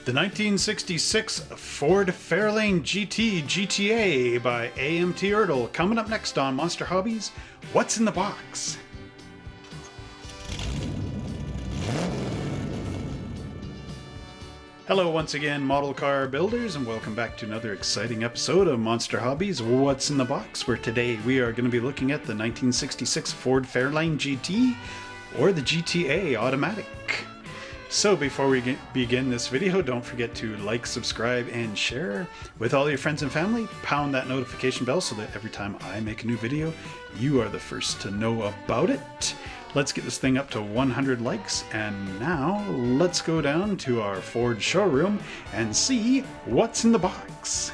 The 1966 Ford Fairlane GT GTA by AMT ERTL coming up next on Monster Hobbies. What's in the box? Hello once again, model car builders, and welcome back to another exciting episode of Monster Hobbies What's in the Box, where today we are going to be looking at the 1966 Ford Fairlane GT, or the GTA Automatic. So before we begin this video, don't forget to like, subscribe, and share with all your friends and family. Pound that notification bell so that every time I make a new video, you are the first to know about it. Let's get this thing up to 100 likes, and now let's go down to our Ford showroom and see what's in the box.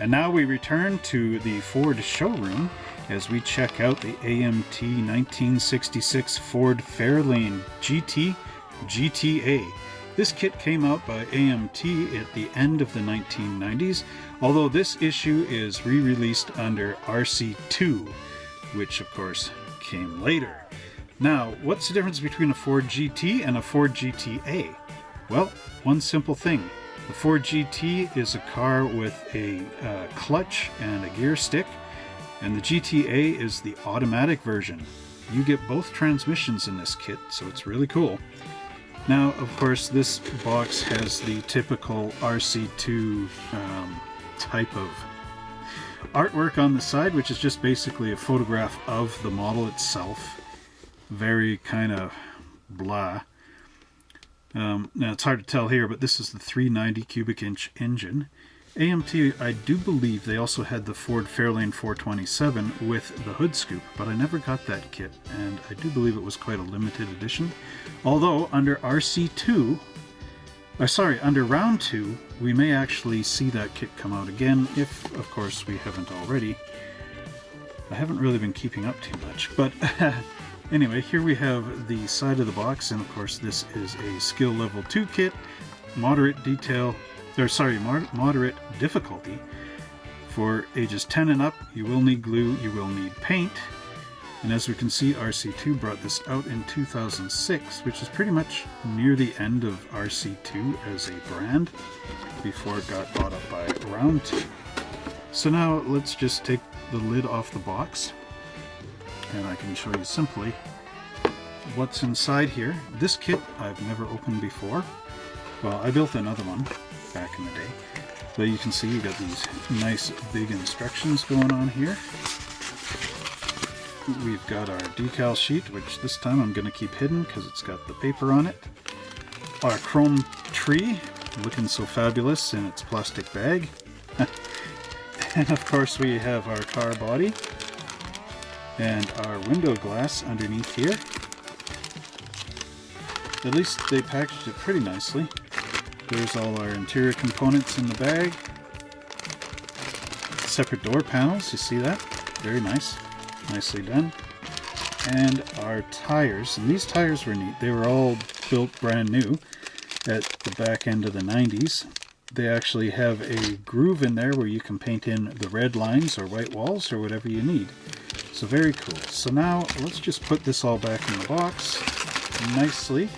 And now we return to the Ford showroom as we check out the AMT 1966 Ford Fairlane GT GTA. This kit came out by AMT at the end of the 1990s, although this issue is re-released under RC2, which of course came later. Now, what's the difference between a Ford GT and a Ford GTA? Well, one simple thing. The Ford GT is a car with a clutch and a gear stick, and the GTA is the automatic version. You get both transmissions in this kit, so it's really cool. Now, of course, this box has the typical RC2 type of artwork on the side, which is just basically a photograph of the model itself. Very kind of blah. Now, it's hard to tell here, but this is the 390 cubic inch engine. AMT, I do believe they also had the Ford Fairlane 427 with the hood scoop, but I never got that kit, and I do believe it was quite a limited edition. Although under under round 2, we may actually see that kit come out again, if of course we haven't already. I haven't really been keeping up too much, but anyway, here we have the side of the box, and of course this is a skill level 2 kit, moderate difficulty. For ages 10 and up, you will need glue, you will need paint, and as we can see, RC2 brought this out in 2006, which is pretty much near the end of RC2 as a brand, before it got bought up by Round 2. So now let's just take the lid off the box, and I can show you simply what's inside here. This kit I've never opened before. Well, I built another one back in the day, but you can see you got these nice big instructions going on here. We've got our decal sheet, which this time I'm going to keep hidden because it's got the paper on it. Our chrome tree, looking so fabulous in its plastic bag. And of course we have our car body and our window glass underneath here. At least they packaged it pretty nicely. There's all our interior components in the bag. Separate door panels, you see that? Very nice. Nicely done. And our tires. And these tires were neat. They were all built brand new at the back end of the 90s. They actually have a groove in there where you can paint in the red lines or white walls or whatever you need. So very cool. So now let's just put this all back in the box nicely.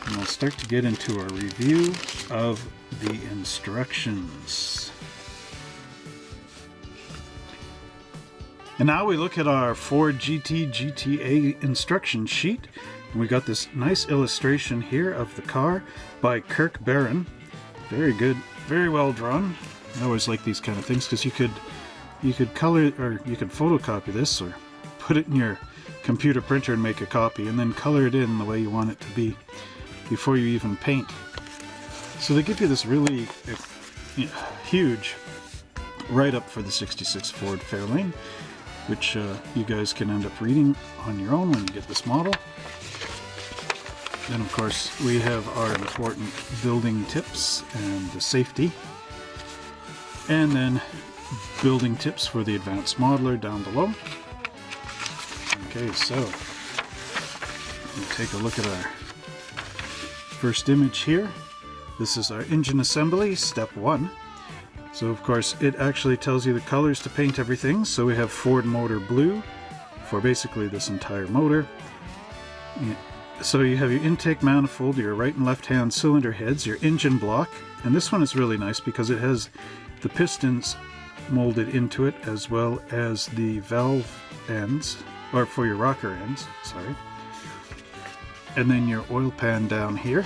And we'll start to get into our review of the instructions. And now we look at our Ford GT GTA instruction sheet. And we got this nice illustration here of the car by Kirk Barron. Very good, very well drawn. I always like these kind of things because you could color, or you could photocopy this or put it in your computer printer and make a copy and then color it in the way you want it to be before you even paint. So they give you this really huge write-up for the 66 Ford Fairlane, which you guys can end up reading on your own when you get this model. Then of course we have our important building tips and the safety, and then building tips for the advanced modeler down below. Okay, so we'll take a look at our first image here. This is our engine assembly, step 1. So of course it actually tells you the colors to paint everything. So we have Ford Motor Blue for basically this entire motor. So you have your intake manifold, your right and left hand cylinder heads, your engine block, and this one is really nice because it has the pistons molded into it as well as the valve ends, or for your rocker ends, sorry. And then your oil pan down here.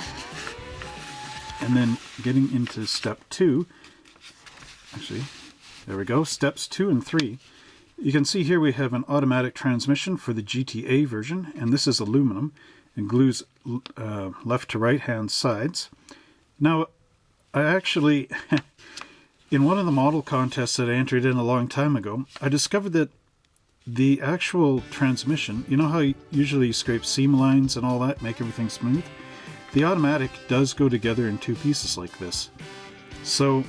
And then getting into step 2, actually, there we go, steps 2 and 3. You can see here we have an automatic transmission for the GTA version, and this is aluminum and glues left to right hand sides. Now, I actually, in one of the model contests that I entered in a long time ago, I discovered that the actual transmission, you know how usually you scrape seam lines and all that, make everything smooth? The automatic does go together in 2 pieces like this. So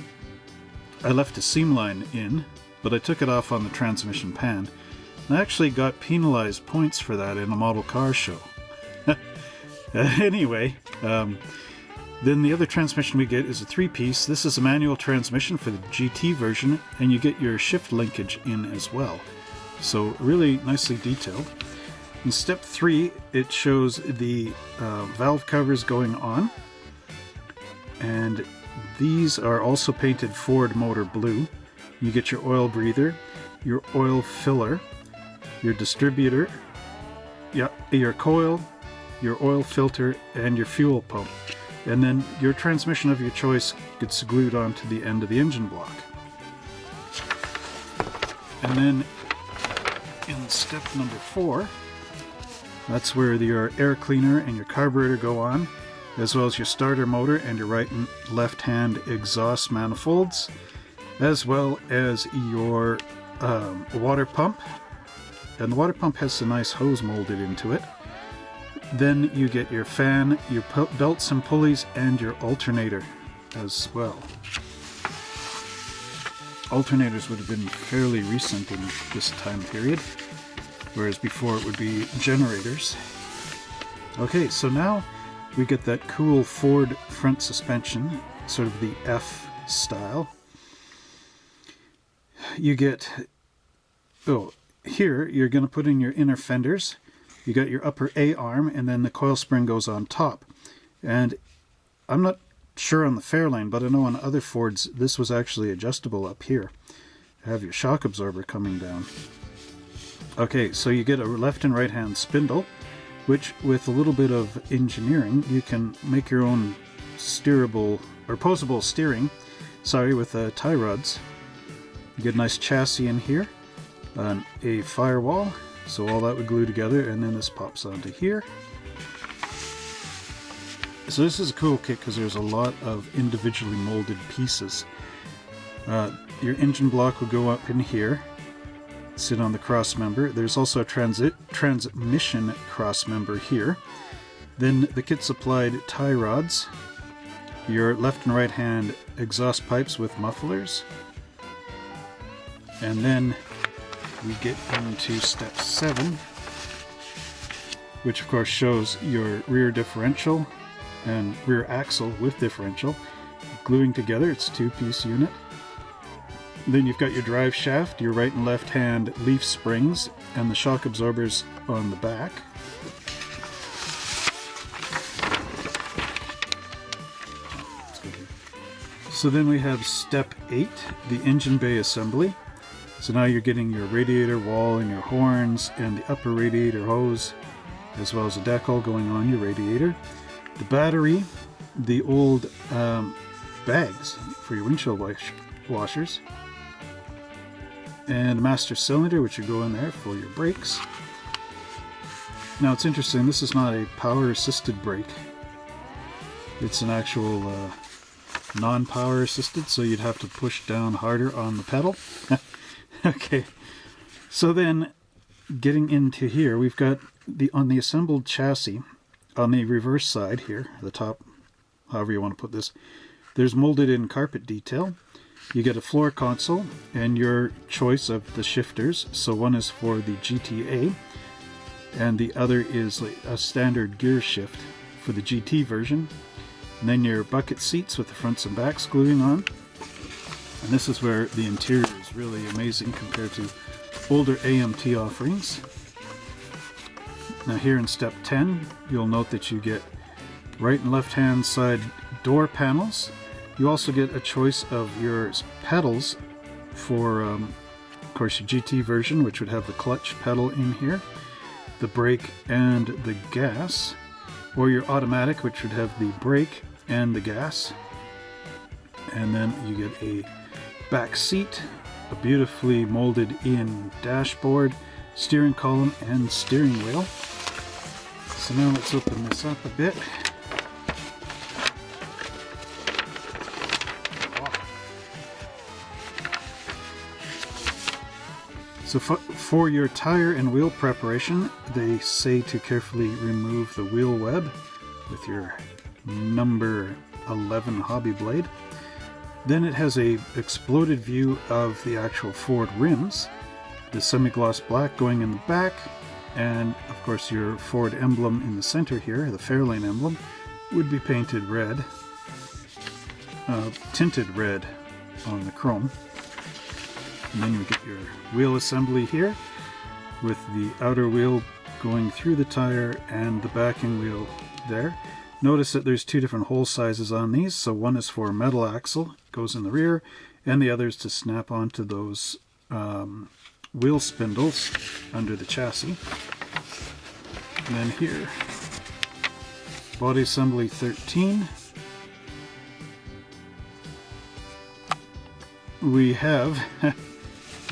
I left a seam line in, but I took it off on the transmission pan. I actually got penalized points for that in a model car show. Anyway, then the other transmission we get is a 3-piece. This is a manual transmission for the GT version, and you get your shift linkage in as well. So really nicely detailed. In step 3, it shows the valve covers going on, and these are also painted Ford Motor Blue. You get your oil breather, your oil filler, your distributor, your coil, your oil filter, and your fuel pump. And then your transmission of your choice gets glued onto the end of the engine block. And then in step number 4, that's where your air cleaner and your carburetor go on, as well as your starter motor and your right and left hand exhaust manifolds, as well as your water pump. And the water pump has a nice hose molded into it. Then you get your fan, your belts and pulleys, and your alternator as well. Alternators would have been fairly recent in this time period, whereas before it would be generators. Okay, so now we get that cool Ford front suspension, sort of the F style. You get, here you're going to put in your inner fenders. You got your upper A arm, and then the coil spring goes on top. And I'm not sure on the Fairlane, but I know on other Fords this was actually adjustable up here. You have your shock absorber coming down. Okay, so you get a left and right hand spindle, which with a little bit of engineering you can make your own steerable or posable steering, with tie rods. You get a nice chassis in here, a firewall, so all that would glue together, and then this pops onto here. So this is a cool kit because there's a lot of individually molded pieces. Your engine block will go up in here, sit on the cross member. There's also a transmission cross member here. Then the kit supplied tie rods, your left and right hand exhaust pipes with mufflers, and then we get into step 7, which of course shows your rear differential and rear axle with differential gluing together. It's a 2-piece unit. Then you've got your drive shaft, your right and left hand leaf springs, and the shock absorbers on the back. So then we have step 8, the engine bay assembly. So now you're getting your radiator wall and your horns and the upper radiator hose, as well as a decal going on your radiator. The battery, the old bags for your windshield washers, and a master cylinder, which would go in there for your brakes. Now it's interesting, this is not a power assisted brake. It's an actual non-power assisted, so you'd have to push down harder on the pedal. Okay, so then getting into here, we've got on the assembled chassis, on the reverse side here, the top, however you want to put this, there's molded in carpet detail. You get a floor console and your choice of the shifters. So one is for the GTA and the other is like a standard gear shift for the GT version. And then your bucket seats with the fronts and backs gluing on. And this is where the interior is really amazing compared to older AMT offerings. Now here in step 10, you'll note that you get right and left hand side door panels. You also get a choice of your pedals for, of course, your GT version, which would have the clutch pedal in here, the brake and the gas, or your automatic, which would have the brake and the gas. And then you get a back seat, a beautifully molded in dashboard, steering column, and steering wheel. So now let's open this up a bit. So for your tire and wheel preparation, they say to carefully remove the wheel web with your number 11 hobby blade. Then it has a exploded view of the actual Ford rims, the semi-gloss black going in the back, and of course your Ford emblem in the center here, the Fairlane emblem, would be painted red, tinted red on the chrome. And then you get your wheel assembly here with the outer wheel going through the tire and the backing wheel there. Notice that there's two different hole sizes on these. So one is for a metal axle, goes in the rear, and the other is to snap onto those wheel spindles under the chassis. And then here, body assembly 13. We have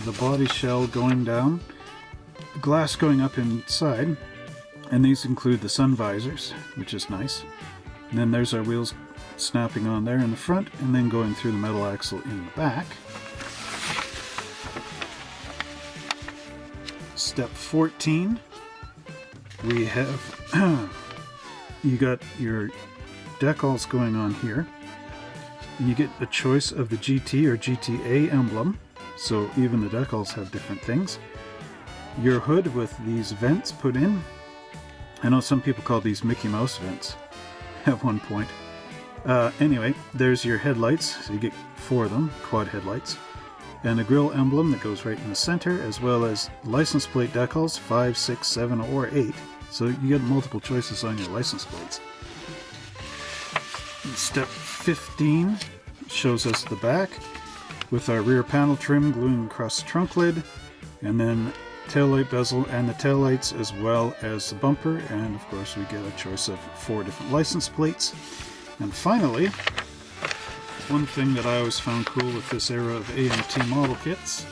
the body shell going down, glass going up inside, and these include the sun visors, which is nice. And then there's our wheels snapping on there in the front, and then going through the metal axle in the back. Step 14, we have you got your decals going on here, and you get a choice of the GT or GTA emblem. So even the decals have different things. Your hood with these vents put in. I know some people call these Mickey Mouse vents at one point. Anyway, there's your headlights. So you get 4 of them, quad headlights. And a grille emblem that goes right in the center, as well as license plate decals, 5, 6, 7, or 8. So you get multiple choices on your license plates. And step 15 shows us the back, with our rear panel trim gluing across the trunk lid, and then taillight bezel and the taillights, as well as the bumper, and of course we get a choice of 4 different license plates. And finally, one thing that I always found cool with this era of AMT model kits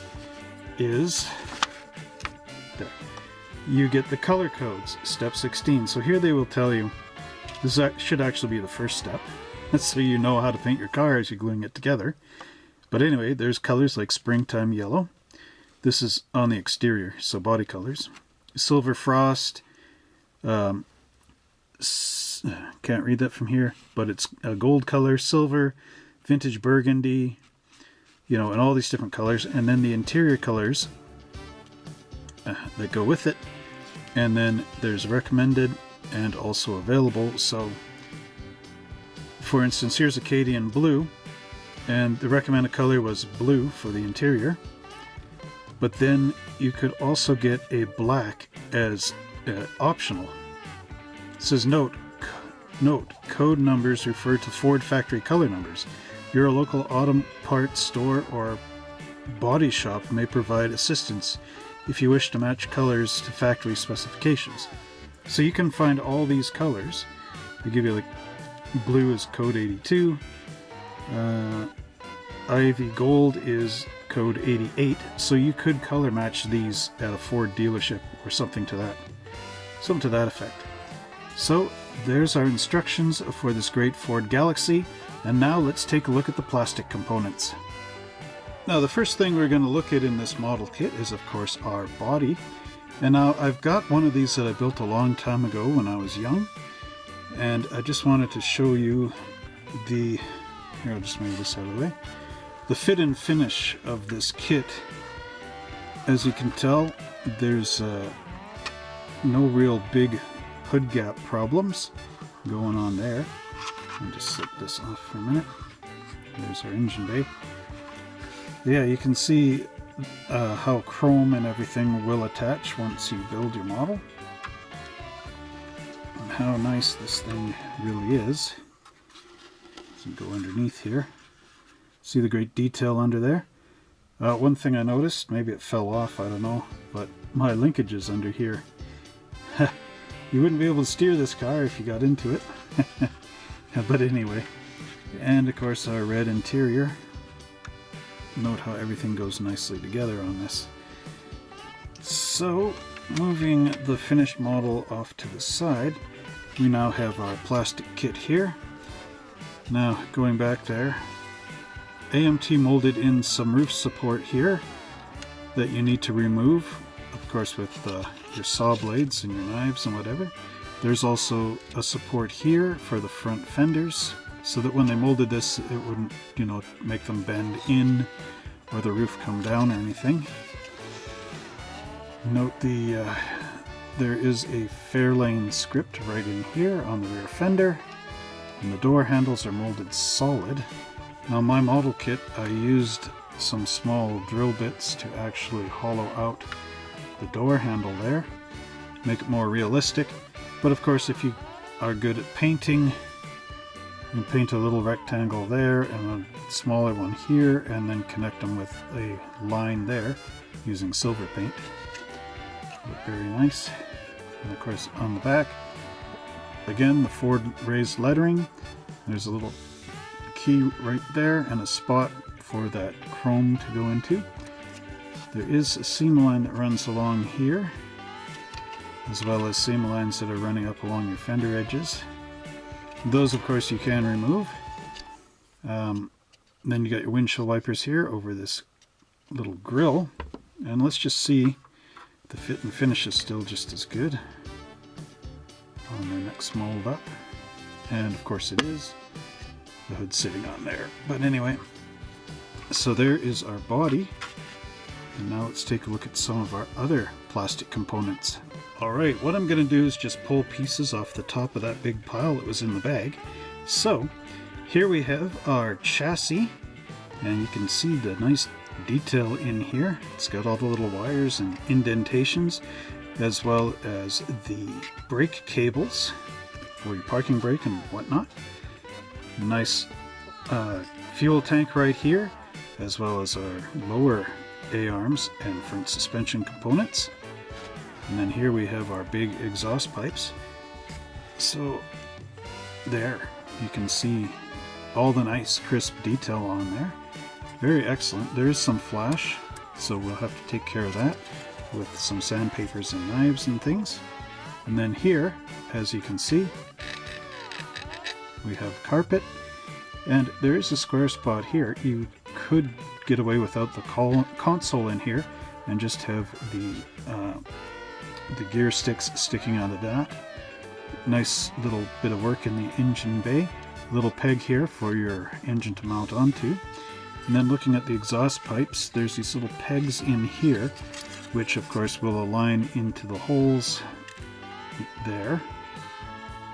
is there. You get the color codes, step 16. So here they will tell you, this should actually be the first step, so you know how to paint your car as you're gluing it together. But anyway, there's colors like springtime yellow. This is on the exterior, so body colors. Silver frost. Can't read that from here, but it's a gold color, silver, vintage burgundy, and all these different colors. And then the interior colors that go with it. And then there's recommended and also available. So, for instance, here's Acadian blue. And the recommended color was blue for the interior. But then you could also get a black as optional. It says, note, code numbers refer to Ford factory color numbers. Your local auto parts store or body shop may provide assistance if you wish to match colors to factory specifications. So you can find all these colors. They give you like blue is code 82. Ivy Gold is code 88, so you could color match these at a Ford dealership or something to that effect. So there's our instructions for this great Ford Galaxy, and now let's take a look at the plastic components. Now the first thing we're going to look at in this model kit is of course our body. And now I've got one of these that I built a long time ago when I was young, and I just wanted to show you here, I'll just move this out of the way. The fit and finish of this kit. As you can tell, there's no real big hood gap problems going on there. Let me just slip this off for a minute. There's our engine bay. Yeah, you can see how chrome and everything will attach once you build your model. how nice this thing really is. Let's go underneath here. See the great detail under there? One thing I noticed, maybe it fell off, I don't know, but my linkage is under here. You wouldn't be able to steer this car if you got into it. But anyway, and of course our red interior. Note how everything goes nicely together on this. So, moving the finished model off to the side, we now have our plastic kit here. Now, going back there, AMT molded in some roof support here that you need to remove, of course with your saw blades and your knives and whatever. There's also a support here for the front fenders, so that when they molded this, it wouldn't, you know, make them bend in or the roof come down or anything. Note there is a Fairlane script right in here on the rear fender, and the door handles are molded solid. Now my model kit, I used some small drill bits to actually hollow out the door handle there, make it more realistic. But of course, if you are good at painting, you can paint a little rectangle there and a smaller one here, and then connect them with a line there using silver paint. Look very nice. And of course on the back, again, the Ford raised lettering. There's a little key right there and a spot for that chrome to go into. There is a seam line that runs along here, as well as seam lines that are running up along your fender edges. Those, of course, you can remove. Then you got your windshield wipers here over this little grill. And let's just see if the fit and finish is still just as good on their next mold up. And of course it is. The hood's sitting on there. But anyway, so there is our body. And now let's take a look at some of our other plastic components. Alright, what I'm going to do is just pull pieces off the top of that big pile that was in the bag. So, here we have our chassis, and you can see the nice detail in here. It's got all the little wires and indentations, as well as the brake cables for your parking brake and whatnot. Nice fuel tank right here, as well as our lower A-arms and front suspension components. And then here we have our big exhaust pipes. So there, you can see all the nice crisp detail on there. Very excellent. There is some flash, so we'll have to take care of that with some sandpapers and knives and things. And then here, as you can see, we have carpet, and there is a square spot here. You could get away without the console in here and just have the gear sticks sticking out of that. Nice little bit of work in the engine bay. Little peg here for your engine to mount onto. And then looking at the exhaust pipes, there's these little pegs in here, which of course will align into the holes there.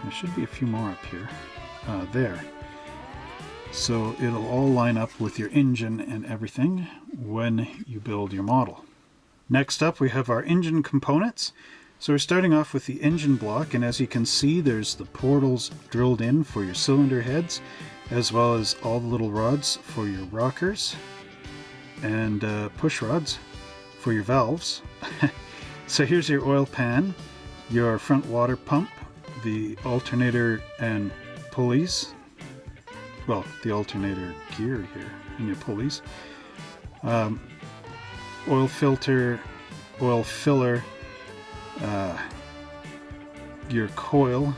There should be a few more up here. There. So it'll all line up with your engine and everything when you build your model. Next up, we have our engine components. So we're starting off with the engine block, and as you can see, there's the portals drilled in for your cylinder heads, as well as all the little rods for your rockers and push rods for your valves. So here's your oil pan, your front water pump, the alternator and pulleys. Well, the alternator gear here and your pulleys. Oil filter, oil filler, your coil,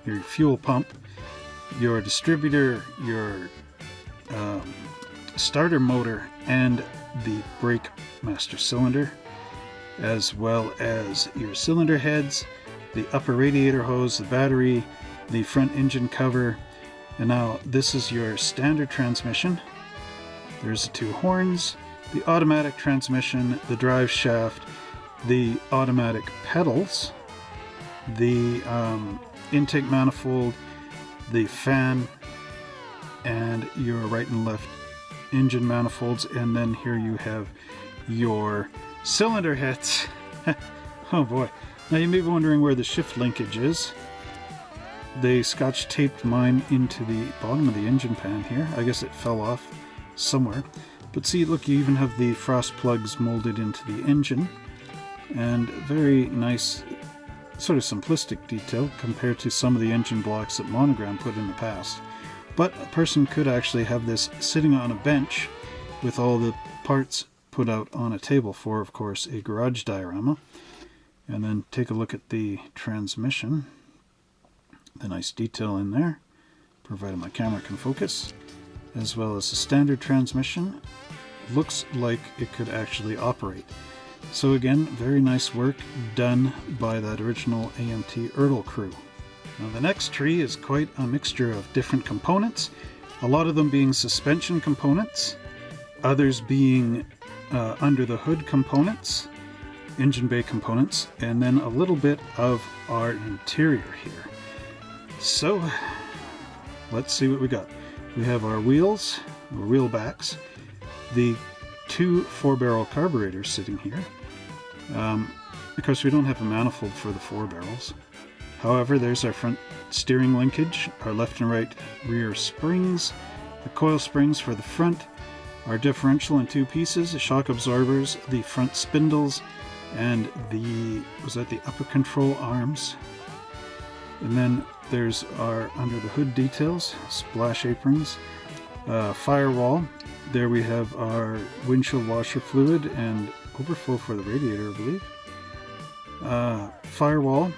your fuel pump, your distributor, your starter motor, and the brake master cylinder, as well as your cylinder heads, the upper radiator hose, the battery, the front engine cover. And now this is your standard transmission. There's the two horns, the automatic transmission, the drive shaft, the automatic pedals, the intake manifold, the fan, and your right and left engine manifolds. And then here you have your cylinder heads. Oh boy. Now you may be wondering where the shift linkage is. they scotch taped mine into the bottom of the engine pan here. I guess it fell off somewhere. But see, look, you even have the frost plugs molded into the engine. And very nice, sort of simplistic detail compared to some of the engine blocks that Monogram put in the past. But a person could actually have this sitting on a bench with all the parts put out on a table for, of course, a garage diorama. And then take a look at the transmission. The nice detail in there, provided my camera can focus, as well as the standard transmission. Looks like it could actually operate. So again, very nice work done by that original AMT ERTL crew. Now the next tree is quite a mixture of different components, a lot of them being suspension components, others being under the hood components, engine bay components, and then a little bit of our interior here. So let's see what we got. We have our wheels, or wheel backs, the two 4-barrel carburetors sitting here. Of course, we don't have a manifold for the 4 barrels. However, there's our front steering linkage, our left and right rear springs, the coil springs for the front, our differential in 2 pieces, the shock absorbers, the front spindles, and the upper control arms. And then there's our under the hood details, splash aprons, firewall. There we have our windshield washer fluid and overflow for the radiator, I believe. Firewall,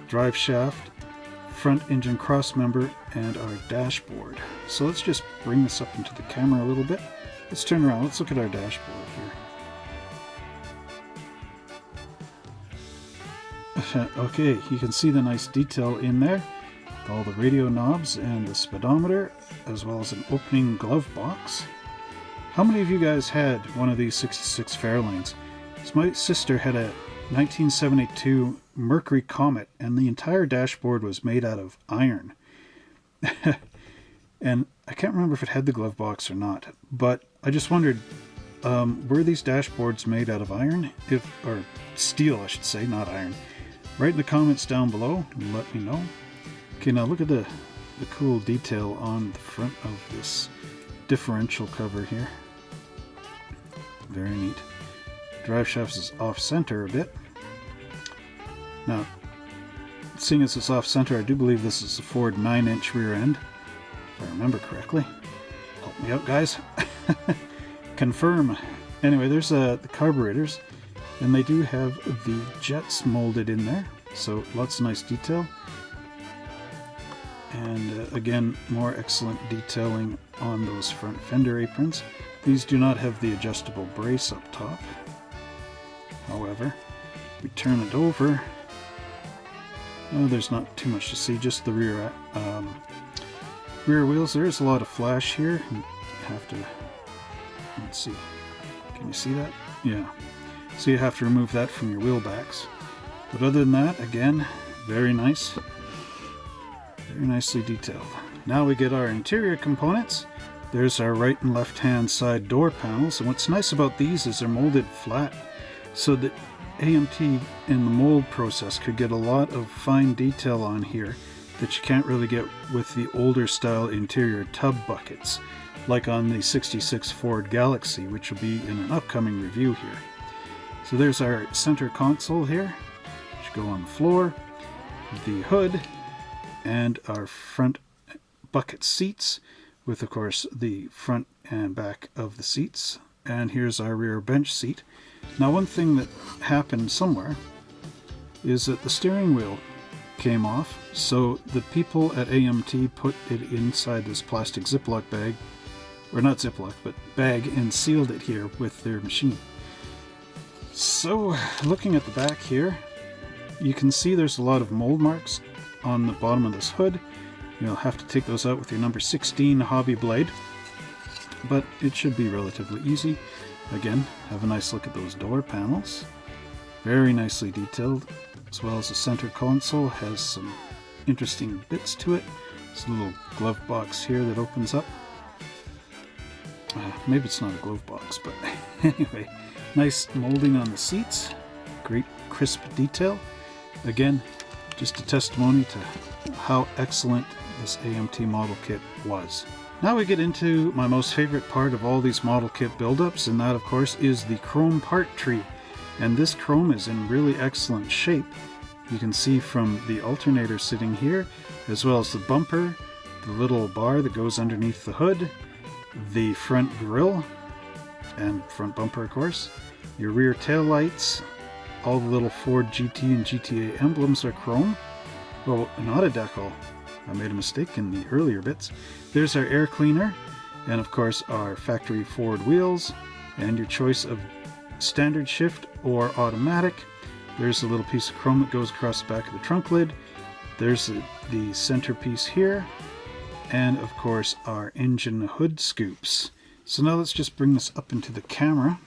drive shaft, front engine cross member, and our dashboard. So let's just bring this up into the camera a little bit. Let's turn around. Let's look at our dashboard here. Okay, you can see the nice detail in there. All the radio knobs and the speedometer, as well as an opening glove box. How many of you guys had one of these 66 Fairlanes? My sister had a 1972 Mercury Comet, and the entire dashboard was made out of iron. And I can't remember if it had the glove box or not, but I just wondered, were these dashboards made out of iron? Or steel, I should say, not iron. Write in the comments down below and let me know. Okay, now look at the cool detail on the front of this differential cover here. Very neat. Drive shaft is off-center a bit. Now, seeing as it's off-center, I do believe this is a Ford 9-inch rear end, if I remember correctly. Help me out, guys. Confirm. Anyway, there's the carburetors, and they do have the jets molded in there, so lots of nice detail. And again, more excellent detailing on those front fender aprons. These do not have the adjustable brace up top. However, we turn it over. Oh, there's not too much to see, just the rear wheels. There is a lot of flash here. You have to, let's see, can you see that? Yeah. So you have to remove that from your wheel backs. But other than that, again, very nice. Very nicely detailed. Now we get our interior components. There's our right and left hand side door panels, and what's nice about these is they're molded flat, so that AMT in the mold process could get a lot of fine detail on here that you can't really get with the older style interior tub buckets, like on the 66 Ford Galaxy, which will be in an upcoming review here. So there's our center console here, which go on the floor, the hood, and our front bucket seats, with of course the front and back of the seats. And here's our rear bench seat. Now, one thing that happened somewhere is that the steering wheel came off, so the people at AMT put it inside this plastic Ziploc bag, or not Ziploc, but bag, and sealed it here with their machine. So, looking at the back here, you can see there's a lot of mold marks on the bottom of this hood. You'll have to take those out with your number 16 hobby blade, but it should be relatively easy. Again, have a nice look at those door panels. Very nicely detailed, as well as the center console has some interesting bits to it. There's a little glove box here that opens up. Maybe it's not a glove box, but anyway, nice molding on the seats. Great crisp detail. Again, just a testimony to how excellent this AMT model kit was. Now we get into my most favorite part of all these model kit buildups, and that of course is the chrome part tree. And this chrome is in really excellent shape. You can see from the alternator sitting here, as well as the bumper, the little bar that goes underneath the hood, the front grille, and front bumper of course, your rear tail lights, all the little Ford GT and GTA emblems are chrome. Well, not a decal. I made a mistake in the earlier bits. There's our air cleaner, and of course our factory Ford wheels, and your choice of standard shift or automatic. There's a little piece of chrome that goes across the back of the trunk lid. There's the centerpiece here, and of course our engine hood scoops. So now let's just bring this up into the camera.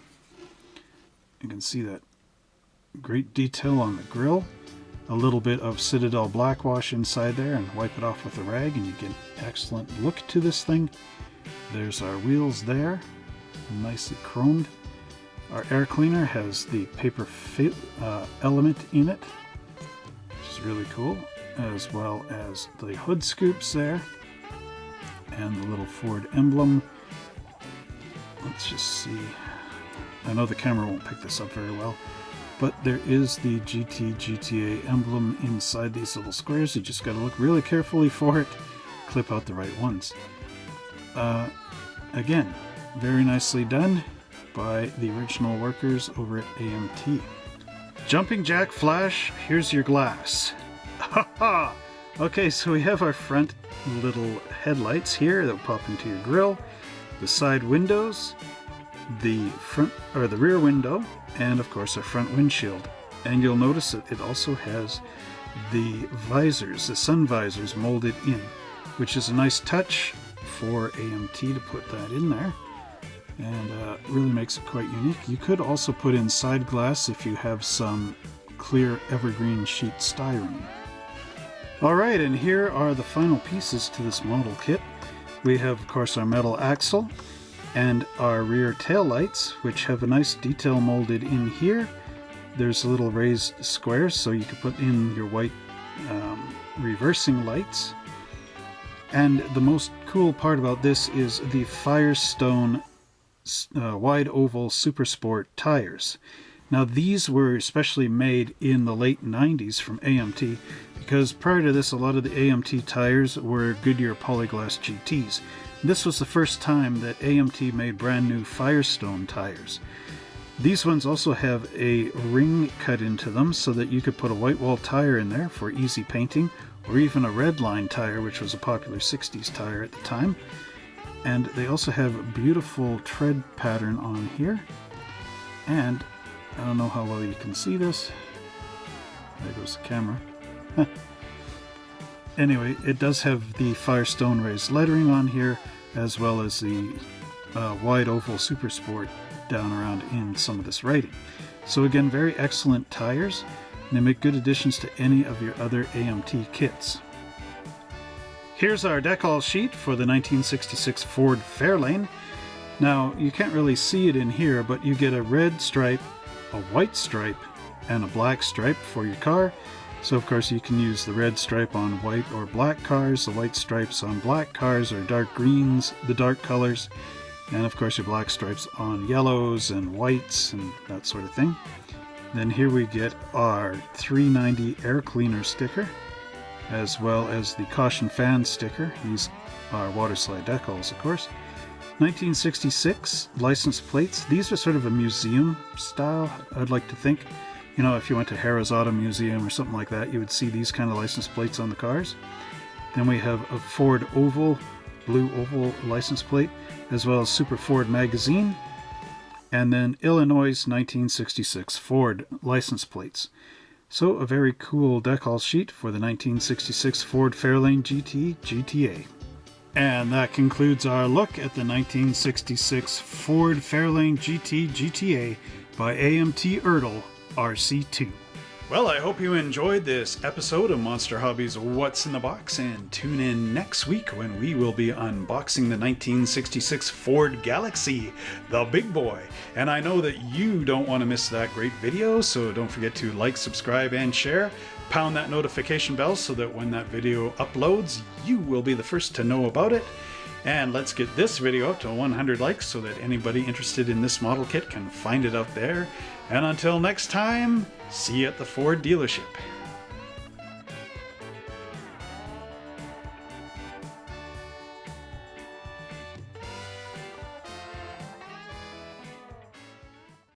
You can see that great detail on the grille. A little bit of Citadel black wash inside there, and wipe it off with a rag and you get an excellent look to this thing. There's our wheels there, nicely chromed. Our air cleaner has the paper element in it, which is really cool, as well as the hood scoops there and the little Ford emblem. Let's just see. I know the camera won't pick this up very well, but there is the GT GTA emblem inside these little squares. You just got to look really carefully for it, clip out the right ones. Again, very nicely done by the original workers over at AMT. Jumping jack flash, here's your glass. Haha! Okay, so we have our front little headlights here that will pop into your grille, the side windows, the front or the rear window, and of course our front windshield. And you'll notice that it also has the visors, the sun visors molded in, which is a nice touch for AMT to put that in there, and really makes it quite unique. You could also put in side glass if you have some clear evergreen sheet styrene. Alright, and here are the final pieces to this model kit. We have of course our metal axle and our rear tail lights, which have a nice detail molded in here. There's little raised squares so you can put in your white reversing lights. And the most cool part about this is the Firestone wide oval Super Sport tires. Now these were especially made in the late 90s from AMT, because prior to this a lot of the AMT tires were Goodyear Polyglass GTs. This was the first time that AMT made brand new Firestone tires. These ones also have a ring cut into them so that you could put a white wall tire in there for easy painting, or even a red line tire, which was a popular 60s tire at the time. And they also have a beautiful tread pattern on here. And I don't know how well you can see this. There goes the camera. Anyway, it does have the Firestone raised lettering on here, as well as the wide oval Super Sport down around in some of this writing. So again, very excellent tires. They make good additions to any of your other AMT kits. Here's our decal sheet for the 1966 Ford Fairlane. Now, you can't really see it in here, but you get a red stripe, a white stripe, and a black stripe for your car. So of course you can use the red stripe on white or black cars, the white stripes on black cars or dark greens, the dark colors, and of course your black stripes on yellows and whites and that sort of thing. Then here we get our 390 air cleaner sticker, as well as the caution fan sticker. These are water slide decals, of course. 1966 license plates. These are sort of a museum style, I'd like to think. You know, if you went to Harrah's Auto Museum or something like that, you would see these kind of license plates on the cars. Then we have a Ford Oval, blue oval license plate, as well as Super Ford magazine. And then Illinois 1966 Ford license plates. So a very cool decal sheet for the 1966 Ford Fairlane GT GTA. And that concludes our look at the 1966 Ford Fairlane GT GTA by AMT ERTL RC2. Well, I hope you enjoyed this episode of Monster Hobbies What's in the Box, and tune in next week when we will be unboxing the 1966 Ford Galaxie, the big boy. And I know that you don't want to miss that great video, so don't forget to like, subscribe, and share. pound that notification bell so that when that video uploads, you will be the first to know about it. And let's get this video up to 100 likes so that anybody interested in this model kit can find it out there. And until next time, see you at the Ford dealership.